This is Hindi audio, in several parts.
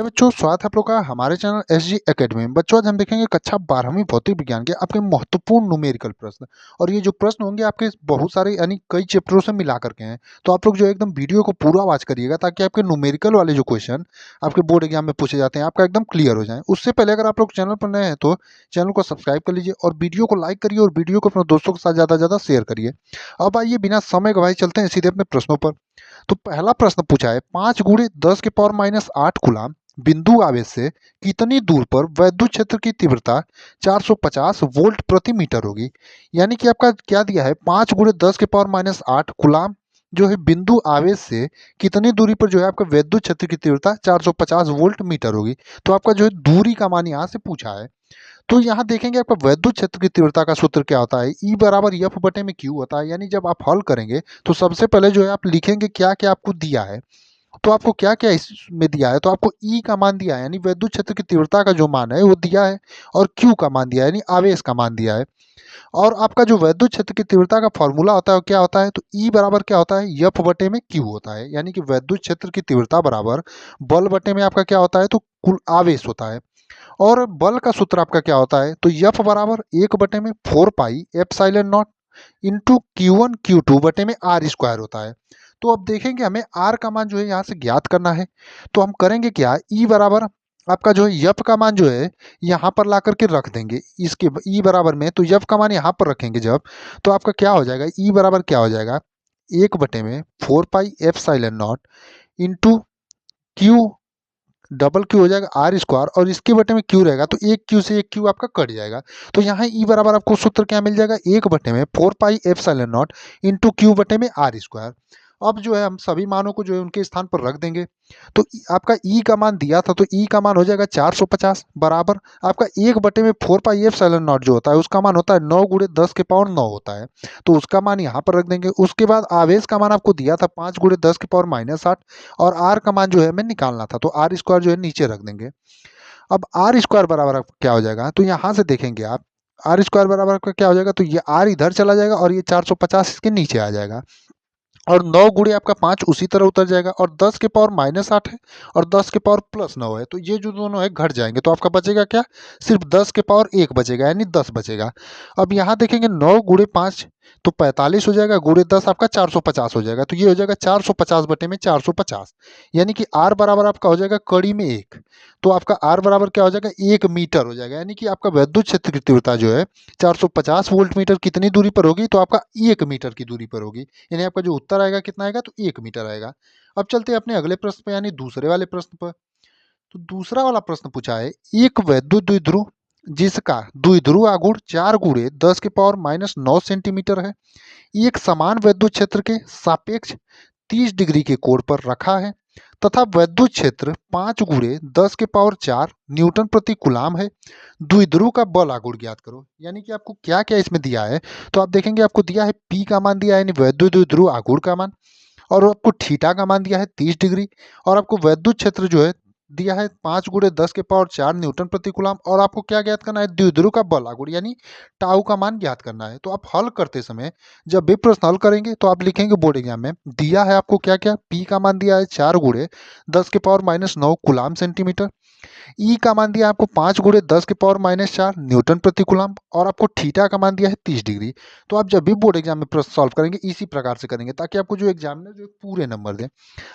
हेलो बच्चों, स्वागत है आप लोग का हमारे चैनल एसजी एकेडमी में। बच्चों, आज हम देखेंगे कक्षा 12वीं भौतिक विज्ञान के आपके महत्वपूर्ण न्यूमेरिकल प्रश्न। और ये जो प्रश्न होंगे आपके बहुत सारे यानी कई चैप्टरों से मिला करके हैं। तो आप लोग जो एकदम वीडियो को पूरा वॉच करिएगा ताकि आपके न्यूमेरिकल वाले जो क्वेश्चन आपके बोर्ड एग्जाम में पूछे जाते हैं आपका एकदम क्लियर हो जाए। उससे पहले अगर आप लोग चैनल पर नए हैं तो चैनल को सब्सक्राइब कर लीजिए और वीडियो को लाइक करिए और वीडियो को अपने दोस्तों के साथ ज़्यादा से ज़्यादा शेयर करिए। अब आइए बिना समय गवाए चलते हैं सीधे अपने प्रश्नों पर। तो पहला प्रश्न पूछा है, 5 × 10⁻⁸ कूलाम बिंदु आवेश से कितनी दूर पर वैद्युत क्षेत्र की तीव्रता 450 वोल्ट प्रति मीटर होगी। यानी कि आपका क्या दिया है, 5 × 10⁻⁸ कूलाम जो है बिंदु आवेश से कितनी दूरी पर जो है आपका वैद्युत क्षेत्र की तीव्रता 450 वोल्ट मीटर होगी। तो आपका जो है दूरी का मान यहाँ से पूछा है। तो यहाँ देखेंगे आपका वैद्युत क्षेत्र की तीव्रता का सूत्र क्या होता है, E बराबर F बटे में Q होता है। यानी जब आप हल करेंगे तो सबसे पहले जो है आप लिखेंगे क्या क्या आपको दिया है। तो आपको क्या क्या इसमें दिया है, तो आपको E का मान दिया है यानी वैद्युत क्षेत्र की तीव्रता का जो मान है वो दिया है, और Q का मान दिया है यानी आवेश का मान दिया है। और आपका जो वैद्युत क्षेत्र की तीव्रता का फॉर्मूला होता है वो क्या होता है, तो E बराबर क्या होता है, F बटे में Q होता है। यानी कि वैद्युत क्षेत्र की तीव्रता बराबर बल बटे में आपका क्या होता है, तो कुल आवेश होता है। और बल का सूत्र आपका क्या होता है, तो F बराबर 1/4πε0 इंटू Q1 Q2 बटे में R² होता है। तो अब देखेंगे हमें R का मान जो है यहाँ से ज्ञात करना है। तो हम करेंगे क्या, E बराबर आपका जो है F का मान जो है यहाँ पर ला करके रख देंगे इसके E बराबर में। तो F का मान यहाँ पर रखेंगे जब, तो आपका क्या हो जाएगा, E बराबर क्या हो जाएगा, 1/4πε0 इंटू Q डबल क्यू हो जाएगा R², और इसके बटे में क्यू रहेगा तो एक क्यू से एक क्यू आपका कट जाएगा। तो यहाँ ई बराबर आपको सूत्र क्या मिल जाएगा, 1/4πε0 इंटू क्यू बटे में R²। अब जो है हम सभी मानों को जो है उनके स्थान पर रख देंगे। तो आपका ई का मान दिया था तो ई का मान हो जाएगा 450 बराबर आपका 1/4πε0 जो होता है उसका मान होता है 9 × 10⁻9 होता है। तो उसका मान यहाँ पर रख देंगे। उसके बाद आवेश का मान आपको दिया था 5 × 10⁻⁻60 और आर का मान जो है हमें निकालना था, तो R² जो है नीचे रख देंगे। अब R² बराबर आपका क्या हो जाएगा, तो यहाँ से देखेंगे आप R² बराबर आपका क्या हो जाएगा, तो ये R इधर चला जाएगा और ये 450 इसके नीचे आ जाएगा। और 9 गुणे आपका 5 उसी तरह उतर जाएगा, और 10⁻⁻8 है और 10⁻+9 है, तो ये जो दोनों है घट जाएंगे। तो आपका बचेगा क्या, सिर्फ 10⁻1 बचेगा यानी 10 बचेगा। अब यहाँ देखेंगे 9 × 5 तो 45 हो जाएगा, गुणे 10 आपका 450 हो जाएगा। तो ये हो जाएगा 450 बटे में 450, यानी कि R बराबर आपका हो जाएगा कड़ी में 1। तो आपका R बराबर क्या हो जाएगा, 1 मीटर हो जाएगा। यानी कि आपका वैद्युत क्षेत्र की तीव्रता जो है 450 वोल्ट मीटर कितनी दूरी पर होगी, तो आपका 1 मीटर की दूरी पर होगी। यानी आपका जो उत्तर आएगा कितना आएगा, तो 1 मीटर आएगा। अब चलते हैं अपने अगले प्रश्न पर यानी दूसरे वाले प्रश्न पर। तो दूसरा वाला प्रश्न पूछा है, एक वैद्युत द्विध्रुव जिसका द्विध्रुव आघूर्ण 4 × 10⁻⁹ सेंटीमीटर है, एक समान वैद्युत क्षेत्र के सापेक्ष 30 डिग्री के कोण पर रखा है तथा वैद्युत क्षेत्र 5 × 10⁴ न्यूटन प्रति कूलाम है। द्विध्रुव का बल आघूर्ण ज्ञात करो। यानी कि आपको क्या क्या इसमें दिया है, तो आप देखेंगे आपको दिया है P का मान दिया है यानी वैद्युत द्विध्रुव आघूर्ण का मान, और आपको थीटा का मान दिया है 30 डिग्री, और आपको वैद्युत क्षेत्र जो है दिया है 5 × 10⁴ न्यूटन प्रति कूलाम, और आपको क्या ज्ञात करना है, द्विध्रुव का बल आघूर्ण यानी टाउ का मान ज्ञात करना है। तो आप हल करते समय जब भी प्रश्न हल करेंगे तो आप लिखेंगे बोर्ड एग्जाम में दिया है आपको क्या क्या, P का मान दिया है 4 × 10⁻⁹ कूलाम सेंटीमीटर, ई का मान दिया आपको 5 × 10⁻⁴ न्यूटन प्रति कूलाम, और आपको थीटा का मान दिया है 30 डिग्री। तो आप जब भी बोर्ड एग्जाम में प्रश्न सॉल्व करेंगे इसी प्रकार से करेंगे ताकि आपको जो एग्जामिनर जो पूरे नंबर दे।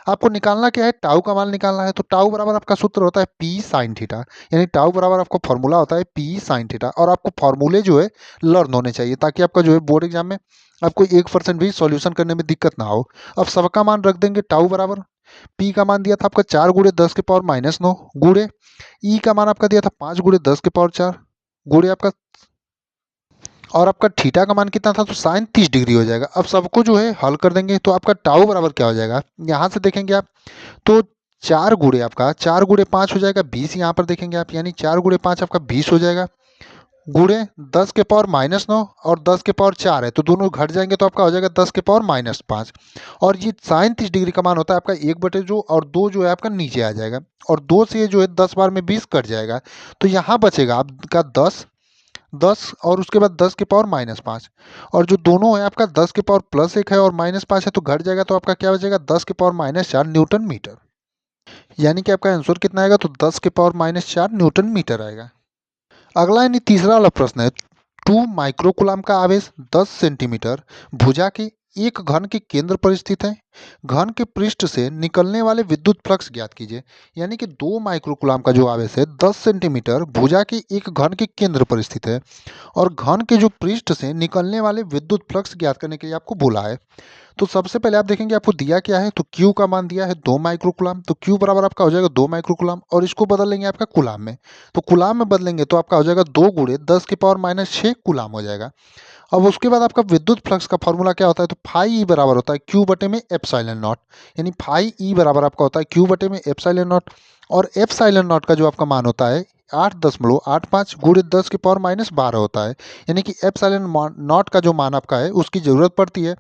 आपको निकालना क्या है, टाउ का मान निकालना है। तो टाउ बराबर आपका सूत्र होता है P sin थीटा, यानी टाउ बराबर आपको फॉर्मूला होता है P sin थीटा, और आपको फॉर्मूले जो है लर्न होने चाहिए ताकि आपका जो है बोर्ड एग्जाम में आपको 1% भी सॉल्यूशन करने में दिक्कत ना हो। अब सबका मान रख देंगे, टाउ बराबर P का मान दिया था आपका 4 × 10⁻⁹ गुणे ई का मान आपका दिया था 5 × 10⁴ गुणे आपका, और आपका थीटा का मान कितना था, तो साइन 30 डिग्री हो जाएगा। अब सबको जो है हल कर देंगे तो आपका टाउ बराबर क्या हो जाएगा, यहाँ से देखेंगे आप तो 4 गुणे आपका 4 × 5 हो जाएगा 20, यहाँ पर देखेंगे आप यानी 4 × 5 आपका 20 हो जाएगा, गुणे 10⁻⁹ और 10⁴ है तो दोनों घट जाएंगे तो आपका हो जाएगा 10⁻⁵। और ये साइन 30 डिग्री का मान होता है आपका 1/2 और 2 जो है आपका नीचे आ जाएगा, और 2 से ये जो है 10 बार में 20 कट जाएगा। तो यहाँ बचेगा आपका 10 और उसके बाद 10⁻⁻5, और जो दोनों है आपका 10⁻+1 है और -5 है तो घट जाएगा, तो आपका क्या बचेगा 10⁻⁴ न्यूटन मीटर। यानी कि आपका आंसर कितना आएगा, तो 10⁻⁻⁴ न्यूटन मीटर आएगा। अगला यानी तीसरा वाला प्रश्न है, 2 माइक्रोकुलाम का आवेश 10 सेंटीमीटर भुजा के एक घन के केंद्र पर स्थित है। घन के पृष्ठ से निकलने वाले विद्युत फ्लक्स ज्ञात कीजिए। यानी कि 2 माइक्रोकुलाम का जो आवेश है 10 सेंटीमीटर भुजा के एक घन के केंद्र पर स्थित है और घन के जो पृष्ठ से निकलने वाले विद्युत फ्लक्स ज्ञात करने के लिए आपको बोला है। तो सबसे पहले आप देखेंगे आपको दिया क्या है, तो Q का मान दिया है 2 माइक्रोकुलाम, तो Q बराबर आपका हो जाएगा 2 माइक्रोकुलाम और इसको बदल लेंगे आपका कुलाम में। तो कुलाम में बदलेंगे तो आपका हो जाएगा 2 गुणे 10⁻⁻⁶ कुलाम हो जाएगा। अब उसके बाद आपका विद्युत फ्लक्स का फॉर्मूला क्या होता है, तो फाई ई बराबर होता है Q बटे में एप्सिलॉन नॉट। यानी फाई ई बराबर आपका होता है Q बटे में एप्सिलॉन नॉट और एप्सिलॉन नॉट का जो आपका मान होता है 8.85 गुणे 10⁻12 होता है। यानी कि एप्सिलॉन नॉट का जो मान आपका है उसकी ज़रूरत पड़ती है,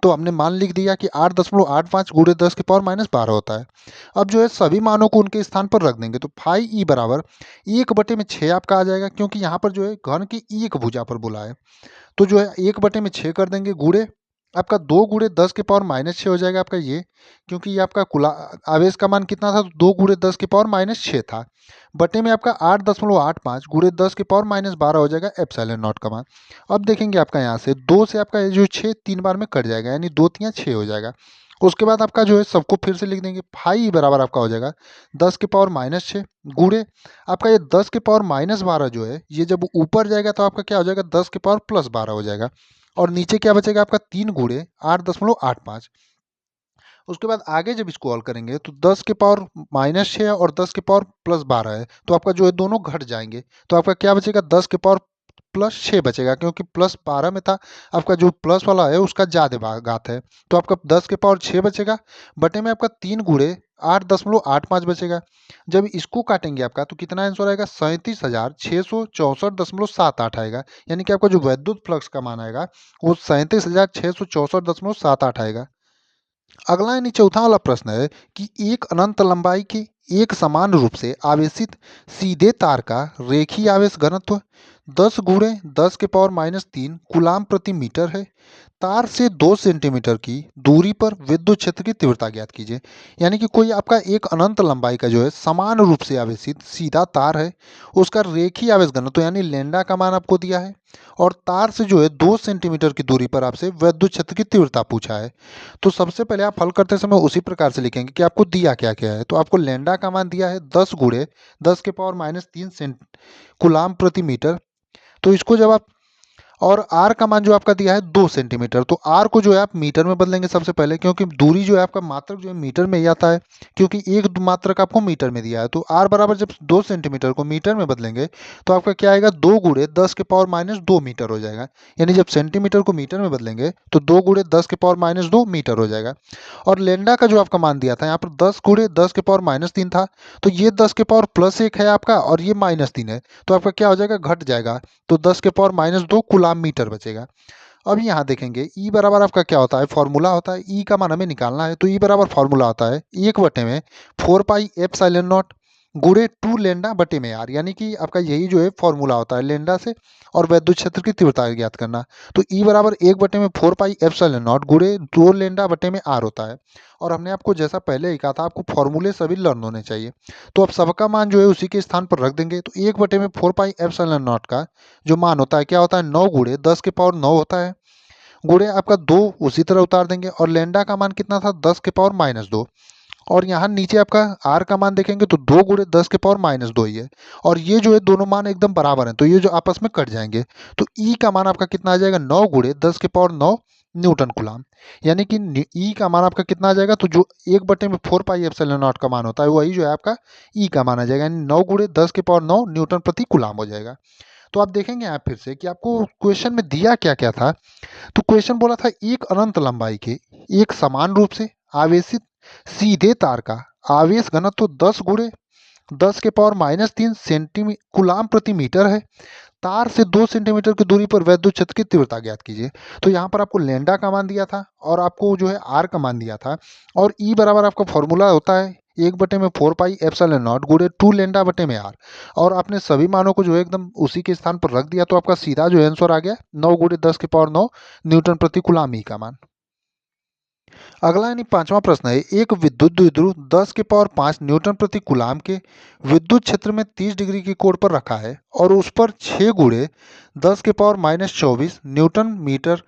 तो हमने मान लिख दिया कि 8.85 गुणे 10⁻12 होता है। अब जो है सभी मानों को उनके स्थान पर रख देंगे, तो फाई ई बराबर 1/6 आपका आ जाएगा, क्योंकि यहाँ पर जो है घन की एक भुजा पर बोला है। तो जो है 1/6 कर देंगे गुणे आपका 2 गुणे 10⁻⁻6 हो जाएगा आपका ये, क्योंकि ये आपका कुला आवेश का मान कितना था, तो 2 गुणे 10⁻⁻6 था, बटे में आपका 8.85 गुणे 10⁻12 हो जाएगा एप्सिलॉन नॉट का मान। अब देखेंगे आपका यहाँ से 2 से आपका ये जो 6 3 बार में कट जाएगा, यानी 2 तियाँ 6 हो जाएगा। उसके बाद आपका जो है सबको फिर से लिख देंगे, फाई बराबर आपका हो जाएगा 10⁻⁻6 गुणे आपका ये 10⁻−12 जो है ये जब ऊपर जाएगा तो आपका क्या हो जाएगा 10⁻+12 हो जाएगा और नीचे क्या बचेगा आपका 3 गुणे 8.85। उसके बाद आगे जब इसको ऑल करेंगे तो 10⁻−6 और 10⁻+12 है, तो आपका जो है दोनों घट जाएंगे, तो आपका क्या बचेगा 10⁻+6 बचेगा, क्योंकि +12 में था आपका जो प्लस वाला है उसका ज़्यादा घात है, तो आपका 10⁻6 बचेगा बटे में आपका 3 गुणे 8.85 बचेगा। जब इसको काटेंगे आपका तो कितना आंसर आएगा 37,664.78 आएगा। यानी कि आपका जो वैद्युत फ्लक्स का मान आएगा वो 37,664.78 आएगा। अगला यानी चौथा वाला प्रश्न है कि एक अनंत लंबाई के एक समान रूप से आवेशित सीधे तार का रेखीय आवेश घनत्व 10 गुणे 10⁻³ कूलाम प्रति मीटर है। तार से 2 सेंटीमीटर की दूरी पर विद्युत क्षेत्र की तीव्रता ज्ञात कीजिए। यानी कि कोई आपका एक अनंत लंबाई का जो है समान रूप से आवेशित सीधा तार है, उसका रेखीय आवेश घनत्व यानी लैम्डा का मान आपको दिया है और तार से जो है 2 सेंटीमीटर की दूरी पर आपसे विद्युत क्षेत्र की तीव्रता पूछा है। तो सबसे पहले आप हल करते समय उसी प्रकार से लिखेंगे कि आपको दिया क्या क्या है। तो आपको लैम्डा का मान दिया है 10 गुणे 10⁻³ सेंट कूलाम प्रति मीटर। तो इसको जब आप और आर का मान जो आपका दिया है 2 सेंटीमीटर, तो आर को जो है आप मीटर में बदलेंगे सबसे पहले, क्योंकि दूरी जो है आपका मात्रक जो है मीटर में ही आता है, क्योंकि एक मात्रक आपको मीटर में दिया है। तो आर बराबर जब 2 सेंटीमीटर को मीटर में बदलेंगे तो आपका क्या आएगा 2 गुणे 10⁻² मीटर हो जाएगा। यानी जब सेंटीमीटर को मीटर में बदलेंगे तो 2 गुणे 10⁻² मीटर हो जाएगा। और लैम्डा का जो आपका मान दिया था यहाँ पर 10 गुणे 10⁻³ था, तो ये 10⁻+1 है आपका और ये -3 है, तो आपका क्या हो जाएगा घट जाएगा, तो 10⁻² कूलाम मीटर बचेगा। अब यहाँ देखेंगे ई बराबर आपका क्या होता है, फॉर्मूला होता है, ई का मान हमें निकालना है, तो ई बराबर फॉर्मूला होता है 1/4πε0 गुणे 2 लैम्डा बटे में आर। यानी कि आपका यही जो है फॉर्मूला होता है लैम्डा से और विद्युत क्षेत्र की तीव्रता ज्ञात करना। तो ई बराबर 1/4πε0 गुणे 2 लैम्डा बटे में आर होता है। और हमने आपको जैसा पहले ही कहा था आपको फॉर्मूले सभी लर्न होने चाहिए, तो अब सबका मान जो है उसी के स्थान पर रख देंगे। तो 1/4πε0 का जो मान होता है क्या होता है 9 गुणे 10⁻9 होता है, गुणे आपका 2 उसी तरह उतार देंगे और लैम्डा का मान कितना था 10⁻−2 और यहाँ नीचे आपका आर का मान देखेंगे तो 2 गुणे 10⁻−2 ही है और ये जो है दोनों मान एकदम बराबर हैं, तो ये जो आपस में कट जाएंगे। तो ई का मान आपका कितना आ जाएगा 9 गुणे 10⁻9 न्यूटन कूलाम। यानी कि ई का मान आपका कितना आ जाएगा, तो जो 1/4πε0 का मान होता है वही जो है आपका ई का मान आ जाएगा, यानी 9 गुणे 10⁻9 न्यूटन प्रति कूलाम हो जाएगा। तो आप देखेंगे यहाँ फिर से कि आपको क्वेश्चन में दिया क्या क्या था। तो क्वेश्चन बोला था एक अनंत लंबाई के एक समान रूप से आवेशित सीधे तार का आवेश घनत्व 10 गुणे 10⁻³ सेंटीमीटर कूलाम प्रति मीटर है। तार से 2 सेंटीमीटर की दूरी पर विद्युत क्षेत्र की तीव्रता ज्ञात कीजिए। तो यहाँ पर आपको लैम्डा का मान दिया था और आपको जो है आर का मान दिया था और ई बराबर आपका फॉर्मूला होता है 1/4πε0 गुणे 2 लैम्डा बटे में आर और आपने सभी मानों को जो है एकदम उसी के स्थान पर रख दिया, तो आपका सीधा जो आंसर आ गया 9 गुणे 10⁻9 न्यूटन प्रति कूलाम ई का मान। अगला यानी पांचवा प्रश्न है, एक विद्युत द्विध्रुव 10 के पावर 5 न्यूटन प्रति कूलाम के विद्युत क्षेत्र में 30 डिग्री की कोण पर रखा है और उस पर 6 गुणे 10 के पावर -24 न्यूटन मीटर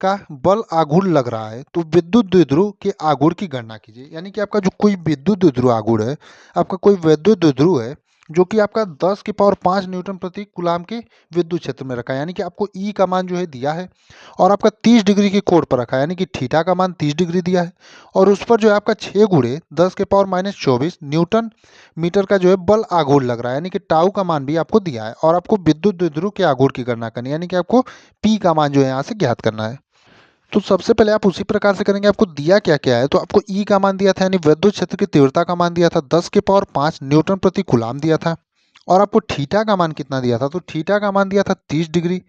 का बल आघूर्ण लग रहा है, तो विद्युत द्विध्रुव के आघूर्ण की गणना कीजिए। यानी कि आपका जो कोई विद्युत द्विध्रुव आघूर्ण है, आपका कोई विद्युत द्विध्रुव है जो कि आपका 10 की पावर 5 न्यूटन प्रति कूलाम के विद्युत क्षेत्र में रखा है, यानी कि आपको ई का मान जो है दिया है और आपका 30 डिग्री की कोण पर रखा है, यानी कि थीटा का मान 30 डिग्री दिया है और उस पर जो है आपका 6 गुणे 10 के पावर -24 न्यूटन मीटर का जो है बल आघूर्ण लग रहा है, यानी कि टाउ का मान भी आपको दिया है और आपको विद्युत द्विध्रुव के आघूर्ण की गणना करनी है, यानी कि आपको पी का मान जो है यहाँ से ज्ञात करना है। तो सबसे पहले आप उसी प्रकार से करेंगे, आपको दिया क्या क्या है, तो आपको ई का मान दिया था यानी विद्युत क्षेत्र की तीव्रता का मान दिया था 10 के पावर 5 न्यूटन प्रति कूलाम दिया था और आपको थीटा का मान कितना दिया था, तो थीटा का मान दिया था 30 डिग्री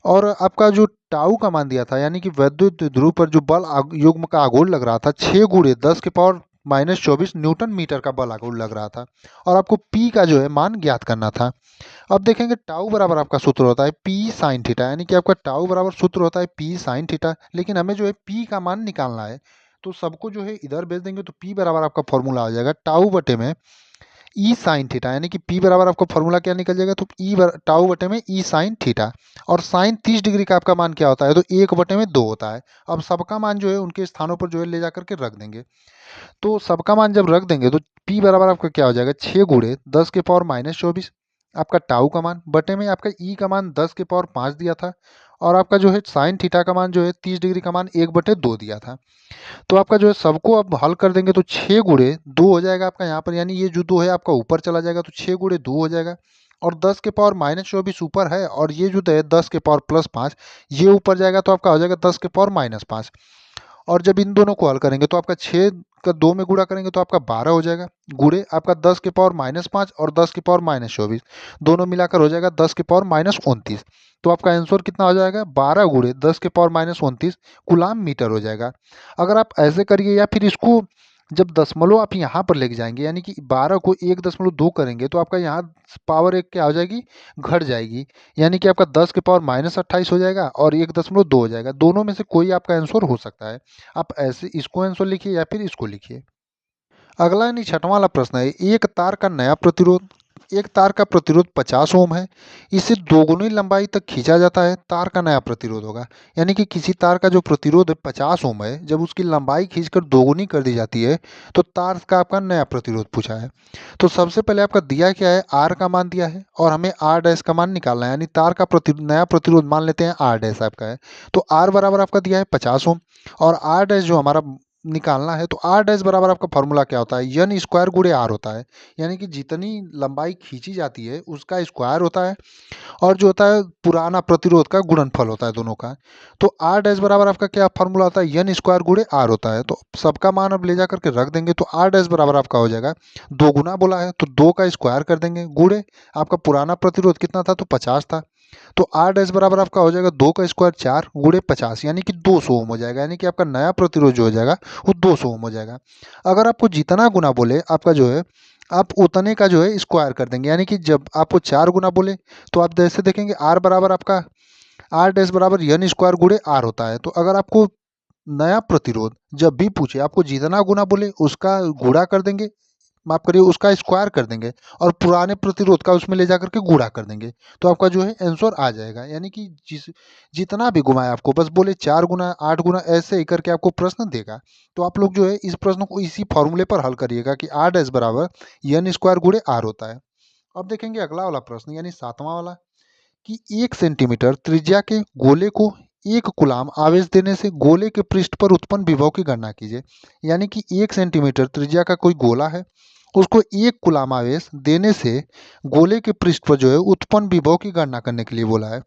और आपका जो टाउ का मान दिया था यानी कि विद्युत ध्रुव पर जो बल युग्म का आघूर्ण लग रहा था 6 गुणे 10 के पावर -24 न्यूटन मीटर का बल आघूर्ण लग रहा था और आपको पी का जो है मान ज्ञात करना था। अब देखेंगे टाउ बराबर आपका सूत्र होता है पी साइन थीटा, यानी कि आपका टाउ बराबर सूत्र होता है पी साइन थीटा, लेकिन हमें जो है पी का मान निकालना है तो सबको जो है इधर भेज देंगे तो पी बराबर आपका फॉर्मूला आ जाएगा टाउ बटे में ई साइन थीटा, यानी कि पी बराबर आपका फॉर्मूला क्या निकल जाएगा, तो टाउ बटे में ई साइन थीटा और साइन 30 डिग्री का आपका मान क्या होता है, तो 1 बटे में 2 होता है। अब सबका मान जो है उनके स्थानों पर जो है ले जा करके रख देंगे, तो सबका मान जब रख देंगे तो पी बराबर आपका क्या हो जाएगा 6 गुणे 10 के पावर -24 आपका टाउ का मान बटे में आपका ई का मान 10 के पावर 5 दिया था और आपका जो है साइन थीटा का मान जो है 30 डिग्री का मान 1 बटे 2 दिया था। तो आपका जो है सबको अब हल कर देंगे तो 6 गुणे 2 हो जाएगा आपका यहाँ पर, यानी ये जो 2 है आपका ऊपर चला जाएगा तो 6 गुणे 2 हो जाएगा और 10 के पावर -24 ऊपर है और ये जो है 10 के पावर +5 ये ऊपर जाएगा तो आपका हो जाएगा 10 के पावर -5 और जब इन दोनों को हल करेंगे तो आपका 6 का 2 में गुणा करेंगे तो आपका 12 हो जाएगा गुणे आपका 10 के पावर -5 और 10 के पावर -24 दोनों मिलाकर हो जाएगा 10 के पावर -29। तो आपका आंसर कितना हो जाएगा 12 गुणे 10 के पावर -29 कूलाम मीटर हो जाएगा। अगर आप ऐसे करिए या फिर इसको जब दशमलव आप यहाँ पर लेके जाएंगे यानी कि 12 को 1.2 करेंगे तो आपका यहाँ पावर एक क्या हो जाएगी घट जाएगी, यानी कि आपका 10 के पावर -28 हो जाएगा और 1.2 हो जाएगा, दोनों में से कोई आपका आंसर हो सकता है। आप ऐसे इसको आंसर लिखिए या फिर इसको लिखिए। अगला यानी छठवां वाला प्रश्न है, एक तार का प्रतिरोध 50 ओम है, इसे दोगुनी लंबाई तक खींचा जाता है, तार का नया प्रतिरोध होगा। यानी कि किसी तार का जो प्रतिरोध है 50 ओम है, जब उसकी लंबाई खींचकर दोगुनी कर दी जाती है तो तार का आपका नया प्रतिरोध पूछा है। तो सबसे पहले आपका दिया क्या है आर का मान दिया है और हमें आर डैश का मान निकालना है, यानी तार का नया प्रतिरोध मान लेते हैं आर डैश आपका है। तो आर बराबर आपका दिया है 50 ओम और आर डैश जो हमारा निकालना है तो आर डैश बराबर आपका फॉर्मूला क्या होता है एन स्क्वायर गुणे आर होता है, यानी कि जितनी लंबाई खींची जाती है उसका स्क्वायर होता है और जो होता है पुराना प्रतिरोध का गुणनफल होता है दोनों का। तो आर डैश बराबर आपका क्या फॉर्मूला होता है एन स्क्वायर गुणे आर होता है। तो सबका मान अब ले जा करके रख देंगे तो आर डैश बराबर आपका हो जाएगा 2 गुना बोला है तो 2 का स्क्वायर कर देंगे गुणे आपका पुराना प्रतिरोध कितना था तो 50 था, तो आर डैश बराबर आपका हो जाएगा 2 का स्क्वायर 4 गुणे 50 यानी कि 200 ओम हो जाएगा, यानी कि आपका नया प्रतिरोध जो हो जाएगा वो 200 ओम हो जाएगा। अगर आपको जितना गुना बोले आपका जो है आप उतने का जो है स्क्वायर कर देंगे, यानी कि जब आपको 4 गुना बोले तो आप जैसे देखेंगे आर बराबर आपका आर डैश बराबर एन स्क्वायर गुणे आर होता है। तो अगर आपको नया प्रतिरोध जब भी पूछे आपको जितना गुना बोले उसका गुणा कर देंगे, माफ करिए उसका स्क्वायर कर देंगे और पुराने प्रतिरोध का उसमें ले जाकर के गुणा कर देंगे तो आपका जो है आंसर आ जाएगा। यानी कि जितना भी घुमाए आपको बस बोले 4 गुना 8 गुना ऐसे ही करके आपको प्रश्न देगा। तो आप लोग जो है इस प्रश्न को इसी फॉर्मूले पर हल करिएगा कि आर डैश बराबर एन स्क्वायर गुणे आर होता है। अब देखेंगे अगला वाला प्रश्न यानी 7वां वाला कि 1 सेंटीमीटर त्रिज्या के गोले को 1 कूलाम आवेश देने से गोले के पृष्ठ पर उत्पन्न विभव की गणना कीजिए। यानी कि 1 सेंटीमीटर त्रिज्या का कोई गोला है, उसको 1 कूलाम आवेश देने से गोले के पृष्ठ पर जो है उत्पन्न विभव की गणना करने के लिए बोला है।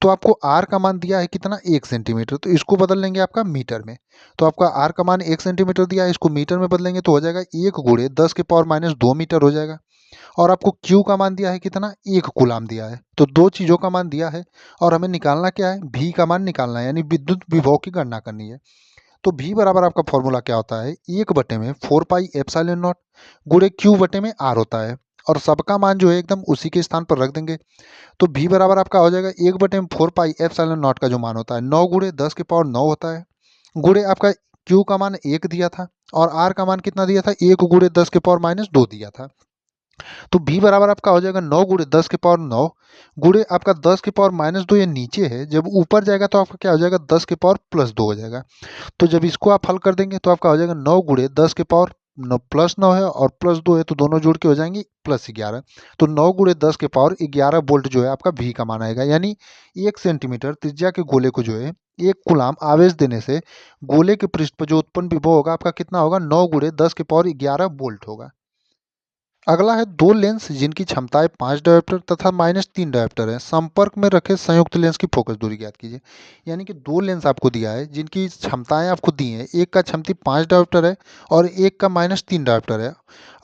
तो आपको आर का मान दिया है कितना 1 सेंटीमीटर, तो इसको बदल लेंगे आपका मीटर में। तो आपका आर का मान 1 सेंटीमीटर दिया है, इसको मीटर में बदलेंगे तो हो जाएगा 1 गुणे 10 के पावर -2 मीटर हो जाएगा और आपको Q का मान दिया है कितना 1 कूलाम दिया है। तो दो चीज़ों का मान दिया है और हमें निकालना क्या है V का मान निकालना है, यानी विद्युत विभव की गणना करनी है। तो V बराबर आपका फॉर्मूला क्या होता है 1 बटे में 4 पाई एप्सिलॉन नॉट गुणे Q बटे में R होता है और सबका मान जो है एकदम उसी के स्थान पर रख देंगे। तो V बराबर आपका हो जाएगा 1 बटे में 4 पाई एप्सिलॉन नॉट का जो मान होता है 9 गुणे 10 के पावर 9 होता है गुणे आपका Q का मान 1 दिया था और R का मान कितना दिया था, 1 गुणे 10 के पावर माइनस 2 दिया था। तो B बराबर आपका हो जाएगा 9 गुणे 10 के पावर 9 गुणे आपका 10 के पावर माइनस 2, ये नीचे है, जब ऊपर जाएगा तो आपका क्या हो जाएगा, 10 के पावर प्लस 2 हो जाएगा। तो जब इसको आप हल कर देंगे तो आपका हो जाएगा 9 गुणे 10 के पावर प्लस 9 है और प्लस 2 है, तो दोनों जोड़ के हो जाएंगे प्लस 11। तो 9 गुणे 10 के पावर 11 वोल्ट जो है आपका V का मान आएगा। यानी 1 सेंटीमीटर त्रिज्या के गोले को जो है 1 कूलाम आवेश देने से गोले के पृष्ठ पर जो उत्पन्न विभव होगा आपका कितना होगा, 9 गुणे 10 के पावर 11 वोल्ट होगा। अगला है दो लेंस जिनकी क्षमताएं 5 डायोप्टर तथा -3 डायोप्टर है, संपर्क में रखे संयुक्त लेंस की फोकस दूरी ज्ञात कीजिए। यानी कि दो लेंस आपको दिया है जिनकी क्षमताएं आपको दी हैं, एक का क्षमता 5 डायोप्टर है और एक का -3 डायोप्टर है।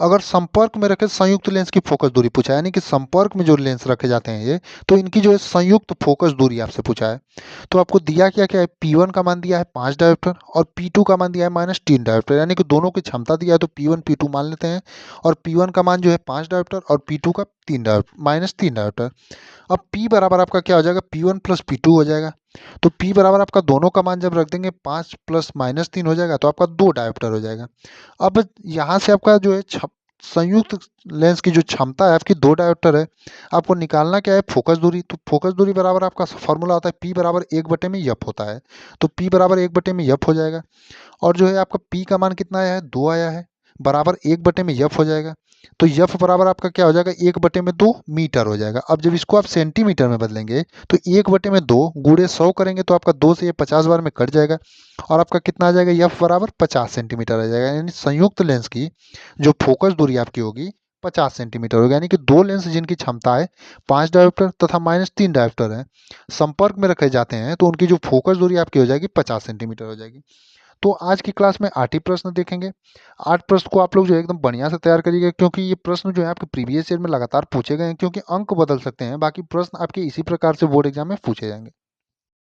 अगर संपर्क में रखे संयुक्त लेंस की फोकस दूरी पूछा है, यानी कि संपर्क में जो लेंस रखे जाते हैं ये, तो इनकी जो है संयुक्त फोकस दूरी आपसे पूछा है। तो आपको दिया क्या क्या है, P1 का मान दिया है 5 डायोप्टर और P2 का मान दिया है -3 डायोप्टर, यानी कि दोनों की क्षमता दिया है तो P1 P2 मान लेते हैं। और P1 का मान जो है 5 डायोप्टर और P2 का 3 डायोप्टर -3 डायोप्टर। अब P बराबर आपका क्या हो जाएगा, P1 प्लस P2 हो जाएगा। तो P बराबर आपका दोनों का मान जब रख देंगे 5 प्लस -3 हो जाएगा तो आपका 2 डायोप्टर हो जाएगा। अब यहाँ से आपका जो है संयुक्त लेंस की जो क्षमता है आपकी 2 डायोप्टर है, आपको निकालना क्या है, फोकस दूरी। तो फोकस दूरी बराबर आपका फॉर्मूला होता है P बराबर 1/f होता है। तो P बराबर 1/f हो जाएगा और जो है आपका P का मान कितना आया है, 2 आया है, बराबर 1/f हो जाएगा। तो F बराबर आपका क्या हो जाएगा, 1/2 मीटर हो जाएगा। अब जब इसको आप सेंटीमीटर में बदलेंगे तो 1/2 गुणे 100 करेंगे तो आपका 2 से ये 50 बार में कट जाएगा और आपका कितना आ जाएगा, F बराबर 50 सेंटीमीटर आ जाएगा। यानी संयुक्त लेंस की जो फोकस दूरी आपकी होगी 50 सेंटीमीटर होगी। यानी कि दो लेंस जिनकी क्षमता है 5 डायोप्टर तथा -3 डायोप्टर है, संपर्क में रखे जाते हैं तो उनकी जो फोकस दूरी आपकी हो जाएगी 50 सेंटीमीटर हो जाएगी। तो आज की क्लास में 8 ही प्रश्न देखेंगे। 8 प्रश्न को आप लोग जो है एकदम बढ़िया से तैयार करिएगा, क्योंकि ये प्रश्न जो है आपके प्रीवियस ईयर में लगातार पूछे गए हैं, क्योंकि अंक बदल सकते हैं, बाकी प्रश्न आपके इसी प्रकार से बोर्ड एग्जाम में पूछे जाएंगे।